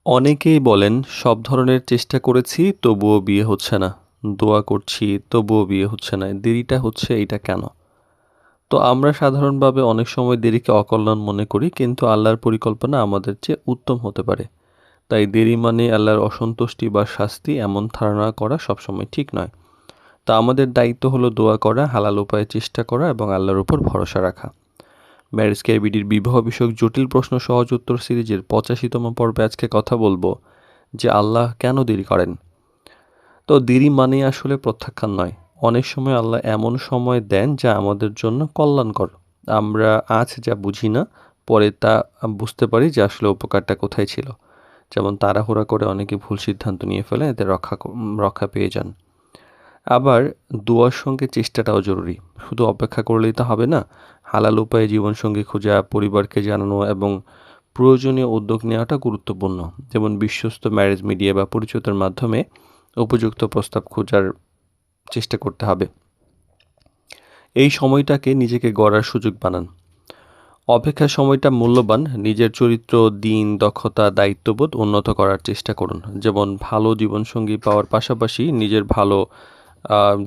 অনেকেই বলেন, সব ধরনের চেষ্টা করেছি তবুও বিয়ে হচ্ছে না। দোয়া করছি তবুও বিয়ে হচ্ছে না। দেরিটা হচ্ছে এইটা কেন? তো আমরা সাধারণভাবে অনেক সময় দেরিকে অকল্যাণ মনে করি, কিন্তু আল্লাহর পরিকল্পনা আমাদের চেয়ে উত্তম হতে পারে। তাই দেরি মানে আল্লাহর অসন্তুষ্টি বা শাস্তি, এমন ধারণা করা সবসময় ঠিক নয়। তা আমাদের দায়িত্ব হলো দোয়া করা, হালাল উপায়ে চেষ্টা করা এবং আল্লাহর উপর ভরসা রাখা। ম্যারেজ কেবিডির বিবাহ বিষয়ক জটিল প্রশ্ন সহজ উত্তর সিরিজের 85তম পর্বে আজকে কথা বলবো যে আল্লাহ কেন দেরি করেন। তো দেরি মানে আসলে প্রত্যাখ্যান নয়। অনেক সময় আল্লাহ এমন সময় দেন যা আমাদের জন্য কল্যাণকর। আমরা আজ যা বুঝি না, পরে তা বুঝতে পারি যে আসলে উপকারটা কোথায় ছিল। যেমন তাড়াহুড়া করে অনেকে ভুল সিদ্ধান্ত নিয়ে ফেলে, এতে রক্ষা পেয়ে যান। আবার দোয়ার সঙ্গে চেষ্টাটাও জরুরি। শুধু অপেক্ষা করলেই তো হবে না। হালাল উপায়ে জীবনসঙ্গী খোঁজা, পরিবারকে জানানো এবং প্রয়োজনীয় উদ্যোগ নেওয়াটা গুরুত্বপূর্ণ। যেমন বিশ্বস্ত ম্যারেজ মিডিয়া বা পরিচিতর মাধ্যমে উপযুক্ত প্রস্তাব খোঁজার চেষ্টা করতে হবে। এই সময়টাকে নিজেকে গড়ার সুযোগ বানান। অপেক্ষার সময়টা মূল্যবান। নিজের চরিত্র, দিন, দক্ষতা, দায়িত্ববোধ উন্নত করার চেষ্টা করুন। যেমন ভালো জীবনসঙ্গী পাওয়ার পাশাপাশি নিজের ভালো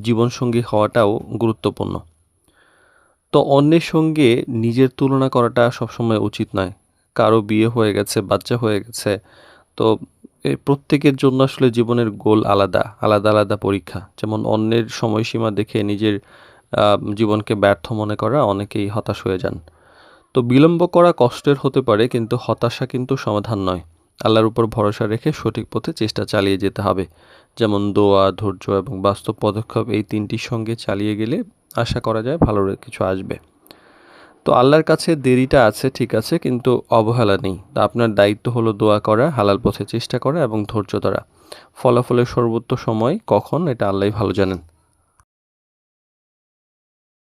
জীবনসঙ্গী হওয়াটাও গুরুত্বপূর্ণ। তো অন্যের সঙ্গে নিজের তুলনা করাটা সবসময় উচিত নয়। কারো বিয়ে হয়ে গেছে, বাচ্চা হয়ে গেছে। তো প্রত্যেকের জন্য আসলে জীবনের গোল আলাদা, আলাদা আলাদা পরীক্ষা। যেমন অন্যের সময়সীমা দেখে নিজের জীবনকে ব্যর্থ মনে করা, অনেকেই হতাশ হয়ে যান। তো বিলম্ব করা কষ্টের হতে পারে, কিন্তু হতাশা কিন্তু সমাধান নয়। আল্লাহর উপর ভরসা রেখে সঠিক পথে চেষ্টা চালিয়ে যেতে হবে। যেমন দোয়া, ধৈর্য এবং বাস্তব পদক্ষেপ, এই তিনটির সঙ্গে চালিয়ে গেলে আশা করা যায় ভালো কিছু আসবে। তো আল্লাহর কাছে দেরিটা আছে, ঠিক আছে, কিন্তু অবহেলা নেই। তা আপনার দায়িত্ব হলো দোয়া করা, হালাল পথে চেষ্টা করা এবং ধৈর্য ধরা। ফলাফলের সর্বোচ্চ সময় কখন, এটা আল্লাহই ভালো জানেন।